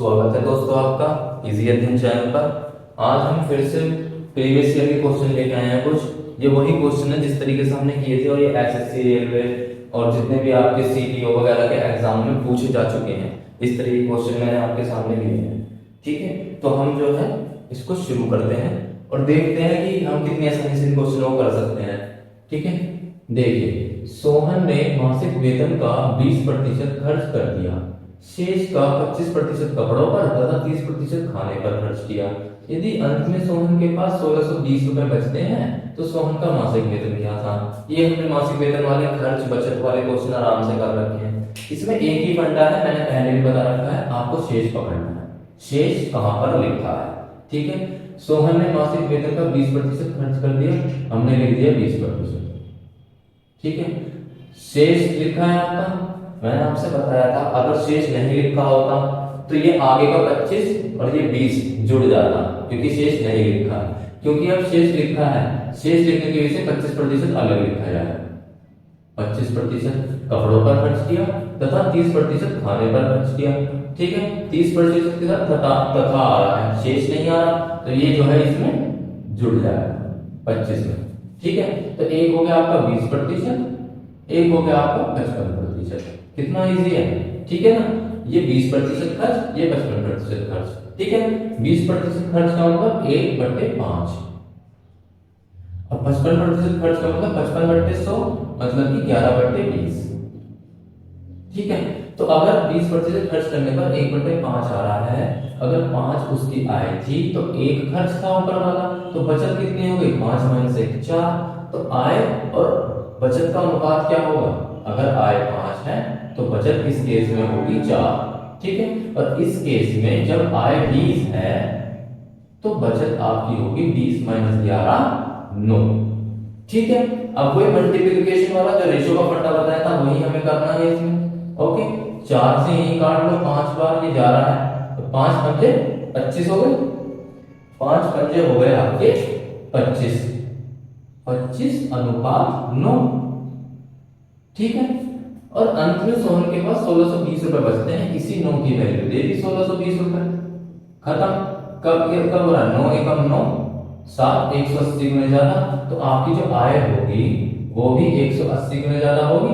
स्वागत है दोस्तों आपका इजी अध्ययन चैनल पर। आज हम फिर से प्रीवियस ईयर के क्वेश्चन लेके आए हैं कुछ। ये वही क्वेश्चन है जिस तरीके से हमने किए थे और ये एसएससी रेलवे और जितने भी आपके सीपीओ वगैरह के एग्जाम में पूछे जा चुके हैं। इस तरह के क्वेश्चन मैंने आपके सामने लिए हैं। ठीक है, तो हम जो है इसको शुरू करते हैं और देखते हैं कि हम कितनी आसानी से इन क्वेश्चनों को कर सकते हैं। ठीक है, देखिए सोहन ने मासिक वेतन का 20% खर्च कर दिया, शेष का 25% कपड़ों पर तथा 30% खाने पर खर्च किया। यदि अंत में सोहन के पास 1620 रुपए बचते हैं तो सोहन का मासिक वेतन क्या था। ये हमने मासिक वेतन वाले खर्च बचत वाले क्वेश्चन आराम से कर रखे हैं। इसमें एक ही फंडा है, मैंने पहले भी बता रखा है, आपको शेष पकड़ना है। शेष कहां पर लिखा है। ठीक है, सोहन ने मासिक वेतन का 20% खर्च कर दिया, हमने लिख दिया 20%। ठीक है, शेष लिखा है आपका, मैंने आपसे बताया था अगर शेष नहीं लिखा होता तो ये आगे का 25 और ये 20 जुड़ जाता, क्योंकि शेष नहीं लिखा है। क्योंकि अब शेष लिखा है, शेष लिखने की वजह से 25% अलग लिखा जाएगा। 25% कपड़ों पर खर्च किया तथा 30% खाने पर खर्च किया। ठीक है, 30% के साथ तथा आ रहा है, शेष नहीं आ रहा, तो ये जो है इसमें जुड़ जाएगा 25 में। ठीक है, तो एक हो गया आपका 20%, एक हो गया आपका 55%। कितना इजी है। ठीक है ना, ये 20% खर्च, ये 55% खर्च। ठीक है, 20% खर्च का मतलब 1/5। अब 55% खर्च का मतलब 55/100 मतलब कि 11/20। ठीक है, तो अगर 20% खर्च करने पर 1/5 आ रहा है, अगर 5 उसकी आय थी तो 1 खर्च था ऊपर वाला, तो बचत कितनी हो गई 5 - 1 4। तो आय और बचत का अनुपात क्या होगा, अगर आय 5 है तो बचत इस केस में होगी 4। ठीक है, और इस केस में जब आय 20 है तो बचत आपकी होगी 20 - 11 9। ठीक है, अब वही मल्टीप्लिकेशन वाला जो रेशियो का फंडा बताया था वही हमें करना है इसमें। ओके, 4 से यही काट लो, 5 बार ये जा रहा है तो 5 पंजे 25 हो गए, 5 पंजे हो गए आपके 25, 25/9। ठीक है, और अंत में सोहन के पास 1620 रुपए बचते हैं, इसी 9 की वैल्यू दे दी 1620 रुपए। खत्म। कब हो रहा है 9 एकम 9 7, 180 गुने ज्यादा, तो आपकी जो आय होगी वो भी 180 गुने ज्यादा होगी।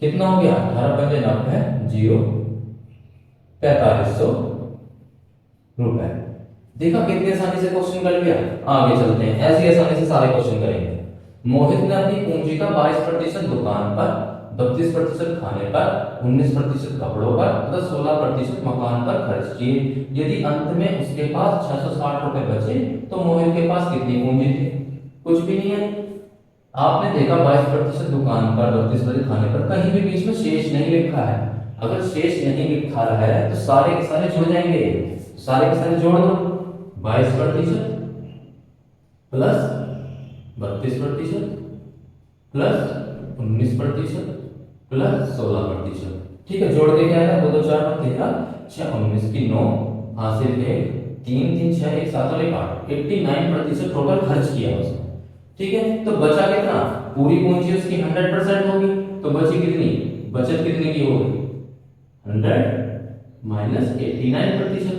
कितना हो गया 18 पंजे 90 0 4500 रुपए। देखा कितनी आसानी से क्वेश्चन कर लिया। आगे चलते हैं, ऐसी आसानी से सारे क्वेश्चन करेंगे। मोहित ने अपनी पूंजी का 22% दुकान पर, 32% खाने पर, 19% कपड़ों पर तथा 16% मकान पर खर्च किए। यदि अंत में उसके पास 660 रुपए बचे तो मोहित के पास कितनी पूंजी थी। कुछ भी नहीं है। आपने देखा 22% दुकान पर, 32% खाने पर, कहीं भी बीच में शेष नहीं लिखा है। अगर शेष नहीं लिखा रहा है तो सारे के सारे जुड़ जाएंगे, सारे के सारे जोड़ दो। 22% प्लस 32% प्लस 19% प्लस 16%। ठीक है, जोड़ के क्या आएगा 2 2 4 9 13 6 19 की 9 हासिल है 3 3 6 1 7 और 1 8, 89% टोटल खर्च किया उसने। ठीक है, तो बचा कितना, पूरी पूंजी उसकी 100% होगी, तो बची कितनी, बचत कितने की होगी 100 - 89%।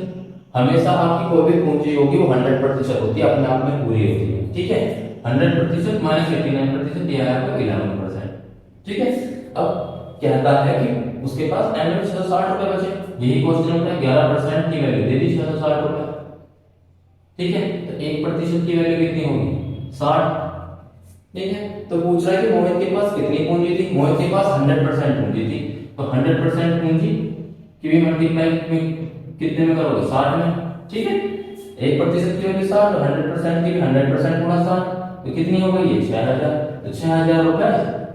हमेशा आपकी कोई भी पूंजी होगी वो 100% होती है, अपने आप में पूरी होती है। ठीक है, 100% - 89% ये आया आपका 11%। ठीक है, अब कहता है कि उसके पास एंड में 660 रुपए बचे, यही क्वेश्चन होता है, 11% की वैल्यू दे दी 660 रुपए। ठीक है, तो 1% की वैल्यू कितनी होगी 60। ठीक है, तो पूछ रहा है कि मोहित के पास कितनी पूंजी थी। मोहित के पास 100% पूंजी थी, तो 100% पूंजी की भी मल्टीप्लाई कितने में करोगे 60 में। ठीक है, 1% की वैल्यू 60, 100% की भी 100% गुणा 60, तो कितनी हो गई ये 6000। तो 6000 रुपए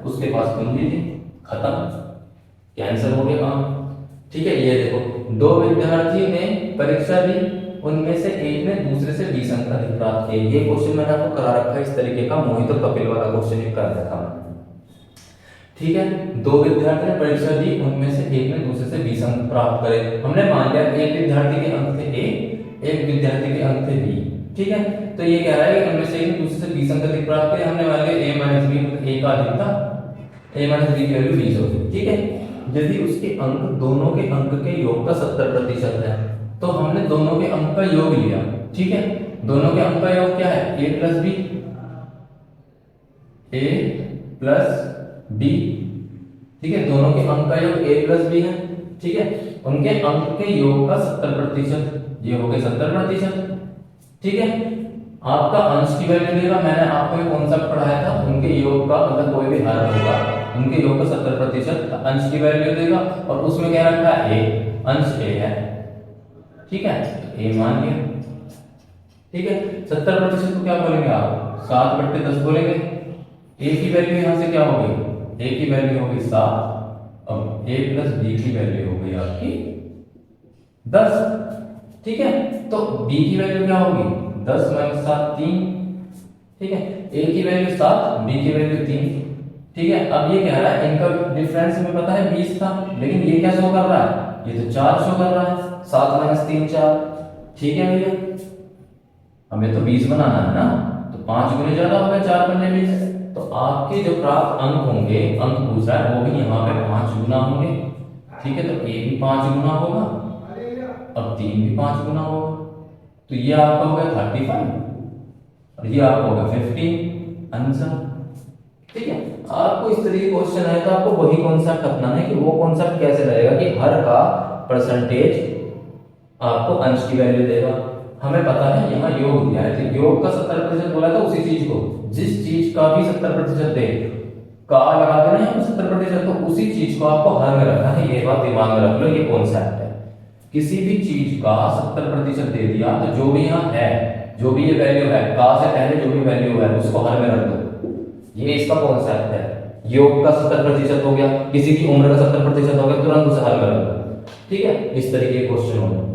उसके पास पूंजी थी। खत्म, कैंसिल हो गया काम। ठीक है, ये देखो 2 विद्यार्थी ने परीक्षा दी, उनमें से एक ने दूसरे से 20 अंक अधिक प्राप्त किए। ये क्वेश्चन मैंने आपको करा रखा है इस तरीके का, मोहित और कपिल वाला क्वेश्चन एक कर रखा था। ठीक है, 2 विद्यार्थी ने परीक्षा दी, उनमें से एक ने दूसरे से 20 अंक प्राप्त करे। हमने मान लिया एक विद्यार्थी के अंक थे A, एक विद्यार्थी के अंक थे B। ठीक है, तो ये कह रहा है कि उनमें से एक ने दूसरे से 20 अंक अधिक प्राप्त करे। हमने मान लिया A - B, A का अधिक था, A - B की वैल्यू 20 होगी। ठीक है, यदि उसके अंक दोनों के अंक के योग का 70% है, तो हमने दोनों के अंक का योग लिया, ठीक है। दोनों के अंक का योग क्या है, a plus B, a plus B, ठीक है। दोनों के अंक का योग a प्लस बी है, ठीक है। उनके अंक के योग का 70%, ये हो गए 70%, ठीक है। आपका अंश की वैल्यू देगा, मैंने आपको ये कॉन्सेप्ट पढ़ाया था, उनके योग का मतलब कोई भी हर होगा, उनके योग का 70% अंश की वैल्यू देगा, और उसमें क्या रखा है, a, अंश a है, ठीक है। तो a मान लिया, ठीक है। 70% को क्या बोलेंगे आप, 7/10 बोलेंगे। a की वैल्यू यहां से क्या हो गई, a की वैल्यू हो गई 7, अब a प्लस b की वैल्यू हो गई आपकी 10, ठीक है। तो b की वैल्यू क्या होगी, 10 माइनस 7 3, ठीक है। a की वैल्यू 7, b की वैल्यू 3, ठीक है। अब ये कह रहा है इनका डिफरेंस हमें पता है 20 था, लेकिन ये क्या शो कर रहा है, ये तो 4 शो कर रहा है, 7 माइनस 3 4, ठीक है भैया। हमें तो 20 बनाना है ना, तो 5 गुने ज्यादा हो गया, 4 पन्ने 20, तो आपके जो प्राप्त अंक होंगे, अंक पूछ रहा है वो भी यहाँ पे 5 गुना होंगे, ठीक है। तो a भी 5 गुना होगा, अब 3 भी 5 गुना होगा, तो ये आपका हो गया 35 और ये आपका होगा 15 आंसर, ठीक है। आपको इस तरीके क्वेश्चन है तो आपको वही कॉन्सेप्ट अपनाना है कि वो कॉन्सेप्ट कैसे रहेगा कि हर का परसेंटेज आपको अंश की वैल्यू देगा। हमें पता है यहाँ योग दिया है, तो योग का 70% बोला था, उसी चीज को, जिस चीज का भी 70% दे, का लगा देना है 70%, तो उसी चीज को आपको हर में रखना है, ये बात दिमाग में रख लो, ये कॉन्सेप्ट है। किसी भी चीज का 70% दे दिया, तो जो भी यहाँ है, जो भी ये वैल्यू है, का से पहले जो भी वैल्यू है उसको हर में रख दो, ये इसका कॉन्सेप्ट है। योग का 70% हो गया, किसी की उम्र का 70% हो गया, तुरंत उसे हल कर दो, ठीक है। इस तरीके के क्वेश्चन होंगे,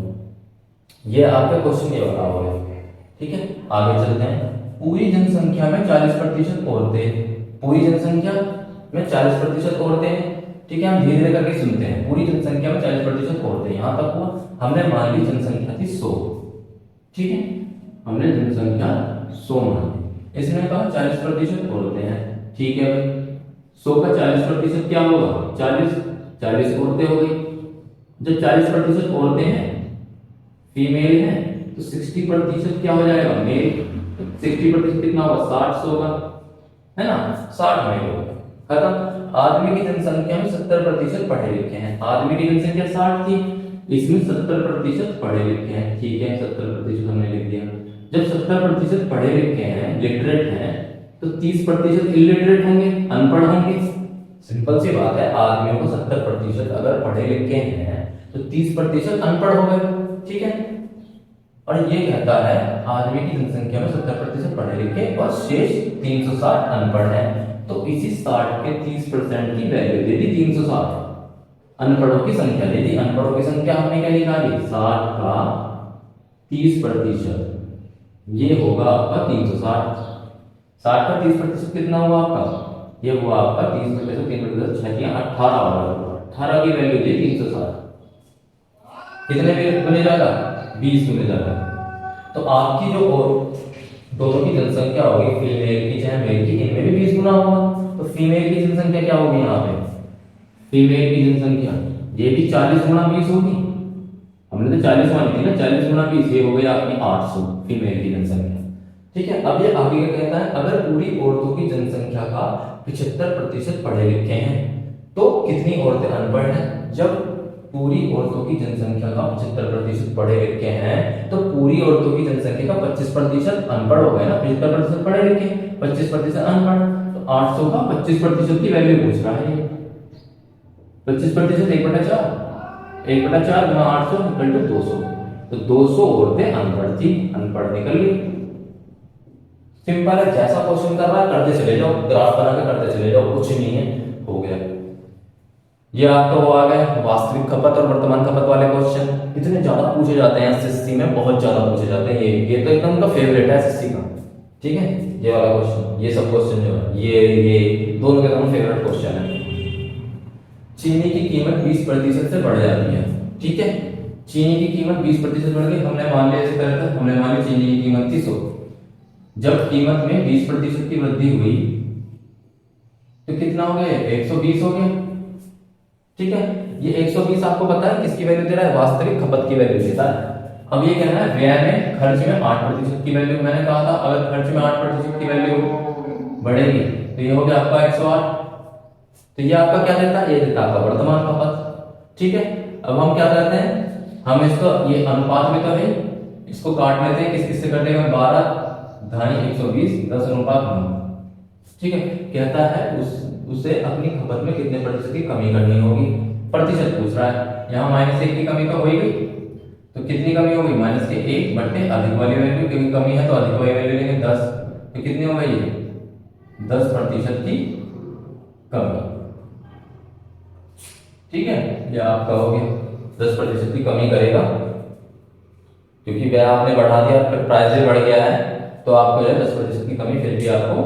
ये आपके क्वेश्चन ये वाला हो गया, ठीक है। आगे चलते हैं। पूरी जनसंख्या में 40% औरतें, पूरी जनसंख्या में 40% औरतें हैं, ठीक है। हम धीरे धीरे करके सुनते हैं। पूरी जनसंख्या में 40% औरतें, यहां तक हुआ। हमने मान ली जनसंख्या थी 100, ठीक है। हमने जनसंख्या 100 मान ली, इसने कहा 40% औरतें हैं, ठीक है भाई। 100 का 40% क्या होगा, 40 औरतें हो गई। जब 40% औरतें हैं, फीमेल है, तो 60% क्या हो जाएगा, मेल। 60% कितना होगा, 60 होगा, है ना, 60 मेल होगा, खत्म। आदमी की जनसंख्या में 70% पढ़े लिखे हैं, आदमी की जनसंख्या 60 थी, इसमें 70% पढ़े लिखे हैं, ठीक है। 70% हमने लिख दिया। जब 70% पढ़े लिखे हैं, लिटरेट हैं, तो 30% इलिटरेट होंगे, अनपढ़ होंगे। सिंपल सी बात है, आदमियों को 70% अगर पढ़े लिखे हैं तो 30% अनपढ़ हो गए, ठीक है। और ये कहता है आदमी की जनसंख्या में 70% पढ़े लिखे और शेष 360 अनपढ़ हैं, तो इसी 60 के 30% की वैल्यू दे दी 360, अनपढ़ों की संख्या दे दी। अनपढ़ों की संख्या हमने क्या निकाली, 60 का 30%, ये होगा आपका 360। 60 का 30% कितना हुआ आपका, ये हुआ आपका 30%, 3 6 18 होगा, 18 की वैल्यू दी 360, कितने गुने ज्यादा, 20 गुने ज्यादा। तो आपकी जो और दोनों की जनसंख्या होगी, फीमेल की चाहे मेल की, इनमें भी 20 गुना होगा। तो फीमेल की जनसंख्या क्या होगी यहाँ पे, फीमेल की जनसंख्या ये भी 40 गुना 20 होगी। हमने तो 40 मानी थी ना, 40 गुना 20, ये हो गई आपकी 800 फीमेल की जनसंख्या, ठीक है। अब ये आगे क्या कहता है, अगर पूरी औरतों की जनसंख्या का 75% पढ़े लिखे हैं तो कितनी औरतें अनपढ़ हैं। जब पूरी औरतों की जनसंख्या का 75% पढ़े लिखे हैं तो पूरी औरतों की जनसंख्या का 25% अनपढ़ हो गए ना, 75% पढ़े लिखे, 25% अनपढ़, तो 800 का 25% की वैल्यू पूछ रहा है। 25% 1/4, 1/4 गुना 800 इक्वल टू 200, तो 200 औरतें अनपढ़ थी, अनपढ़ निकल गई। सिंपल है, जैसा क्वेश्चन कर रहा है करते चले जाओ, ग्राफ बना के करते चले जाओ, कुछ नहीं है, हो गया। ये आपका वो आ गया वास्तविक खपत और वर्तमान खपत वाले क्वेश्चन, इतने ज्यादा पूछे जाते हैं एसएससी में, बहुत ज्यादा पूछे जाते हैं। ये तो एकदम का फेवरेट है एसएससी का, ठीक है। ये वाला क्वेश्चन, ये सब क्वेश्चन जो है ये दोनों के दोनों फेवरेट क्वेश्चन है। चीनी की कीमत 20% से बढ़ जाती है, ठीक है। चीनी की कीमत 20% बढ़ गई, हमने मान लिया इस तरह से, हमने मान लिया चीनी की कीमत थी 100, जब कीमत में 20% की वृद्धि हुई तो कितना हो गया, 120 हो गया, ठीक है। ये 120 आपको पता है किसकी वैल्यू दे रहा है, वास्तविक खपत की वैल्यू देता है। अब ये कहना है व्यय में खर्च में 8% की वैल्यू, मैंने कहा था अगर खर्च में 8% की वैल्यू बढ़ेगी तो ये हो गया आपका 108। तो ये आपका क्या देता है, ये देता है आपका वर्तमान खपत। ठीक है, अब हम क्या करते हैं, हम इसको ये अनुपात में तो है, इसको काट लेते हैं, किस किस से कटेगा, 12 धानी 120 10 अनुपात 9। ठीक है, कहता है उसे अपनी खपत में कितने प्रतिशत की कमी करनी होगी, प्रतिशत पूछ रहा है। यहाँ -1 की कमी तो हो ही गई, तो कितनी कमी होगी, -1 बटे अधिक वाली वैल्यू, क्योंकि कमी है तो अधिक वाली वैल्यू लेंगे 10, तो कितनी हो गई, 10% की कमी। ठीक है, ये आपका हो गया 10% की कमी करेगा, क्योंकि वह आपने बढ़ा दिया, प्राइस भी बढ़ गया है, तो आपको जो है 10% की कमी फिर भी आपको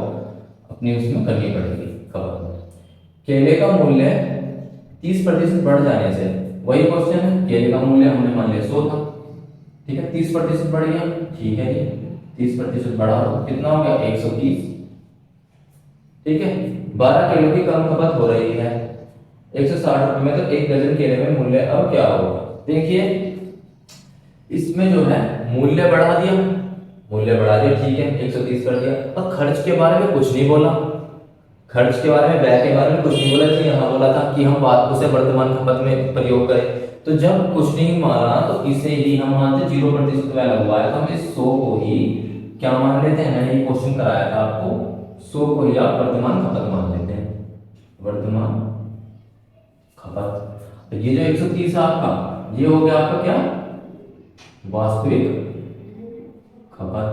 अपनी उसमें करनी पड़ेगी खबर। केले का मूल्य 30% बढ़ जाने से, वही क्वेश्चन है, केले का मूल्य हमने मान लिया 100 था, ठीक है, 30% बढ़ गया, ठीक है जी, 30% बढ़ा दो, कितना हो गया 130। ठीक है, 12 किलो की कम खपत हो रही है, 160 रुपए में, तो 1 दर्जन केले में मूल्य अब क्या होगा, देखिए इसमें जो है मूल्य बढ़ा दिया, ठीक है, 130 कर दिया, और खर्च के बारे में कुछ नहीं बोला, खर्च के बारे में, व्यय के बारे में कुछ नहीं बोला। इसलिए यहाँ बोला था कि हम बात उसे वर्तमान खपत में प्रयोग करें, तो जब कुछ नहीं माना तो इसे ही हम मानते 0% व्यय लगवाया, तो हम इस 100 को ही क्या मान लेते हैं, मैंने ये क्वेश्चन कराया था आपको, 100 को ही आप वर्तमान खपत मान लेते हैं, वर्तमान खपत। तो ये जो 130 है आपका, ये हो गया आपका क्या, वास्तविक खपत।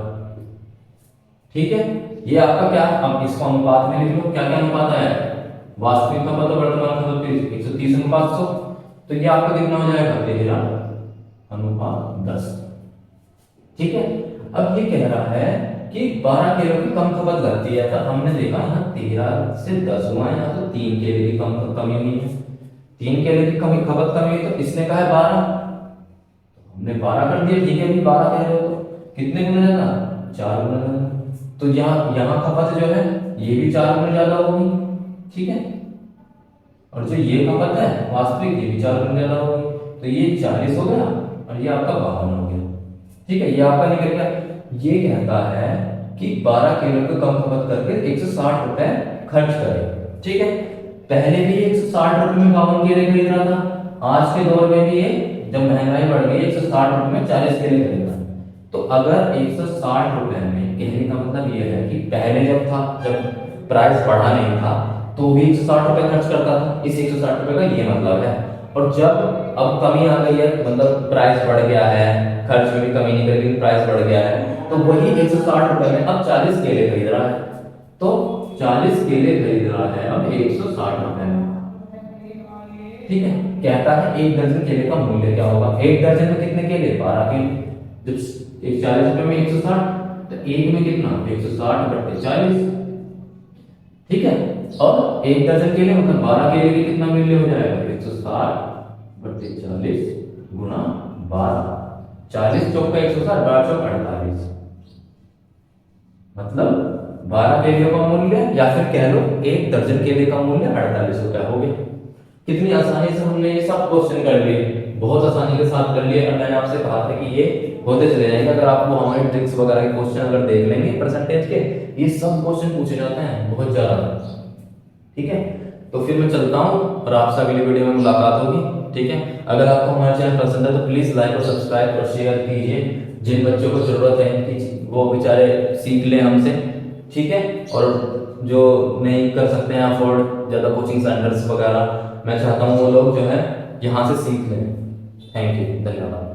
ठीक है, ये आपका क्या है, अब इसको अनुपात में लिख लो, क्या क्या अनुपात आया है, वास्तविक खपत और वर्तमान खपत 130:100, तो ये आपका कितना हो जाएगा, 13:10। ठीक है, अब ये कह रहा है कि 12 किलो की कम खपत करती है, तो हमने देखा यहाँ 13 से 10 हुआ, यहाँ तो 3 किलो की कम कमी हुई है, 3 किलो की कमी खपत कमी हुई, तो इसने कहा है 12, हमने 12 कर दिया, ठीक है भी 12 कह रहे हो तो कितने गुना ज्यादा, 4 गुना ज्यादा, तो यहाँ खपत जो है ये भी 4 गुना ज्यादा होगी। ठीक है, और जो ये खपत है वास्तविक, ये भी 4 गुना ज्यादा होगी, तो ये 40 हो गया और ये आपका 52 हो गया। ठीक है, ये आपका निकल गया। ये कहता है कि 12 किलो की कम खपत करके 160 रुपए खर्च करें। ठीक है, पहले भी 160 रुपए में 52 केले खरीद रहा था, आज के दौर में भी ये जब महंगाई बढ़ गई 160 रुपए में 40 केले खरीद रहा है। तो अगर 160 रुपए में, कहने का मतलब ये है कि पहले जब था, जब प्राइस बढ़ा नहीं था तो भी 160 रुपए खर्च करता था, इस 160 रुपए का ये मतलब है। और जब अब कमी आ गई है, मतलब प्राइस बढ़ गया है, खर्च में भी कमी नहीं करी, प्राइस बढ़ गया है, तो वही 160 रुपए में अब 40 केले खरीद रहा है, तो 40 केले खरीद रहा है अब 160 रुपए में। ठीक है, कहता है 1 दर्जन केले का मूल्य क्या होगा, 1 दर्जन में कितने केले, 12 केले, जब 40 रुपए में 160, तो एक में कितना, 160 बटे 40। ठीक है, और 1 दर्जन केले मतलब 12 केले की कितना मूल्य हो जाएगा, 160 बटे 40 गुना 12, 40 चौक का 160, 12 चौक 48, मतलब 12 केले का मूल्य, या फिर कह लो 1 दर्जन केले का मूल्य 48 रुपया हो गया। कितनी आसानी से हमने ये सब क्वेश्चन कर लिए, बहुत आसानी के साथ कर लिए। और मैंने आपसे कहा था कि ये होते चले जाएंगे, अगर आप वो हमारे ट्रिक्स वगैरह के क्वेश्चन अगर देख लेंगे परसेंटेज के, ये सब क्वेश्चन पूछे जाते हैं बहुत ज्यादा। ठीक है, तो फिर मैं चलता हूँ और आपसे अगली वीडियो में मुलाकात होगी। ठीक है, अगर आपको हमारा चैनल पसंद है तो प्लीज लाइक और सब्सक्राइब और शेयर कीजिए, जिन बच्चों को जरूरत है इनकी, वो बेचारे सीख लें हमसे। ठीक है, और जो नहीं कर सकते हैं अफोर्ड ज़्यादा कोचिंग सेंटर्स वगैरह, मैं चाहता हूँ वो लोग जो है यहाँ से सीख लें। थैंक यू, धन्यवाद।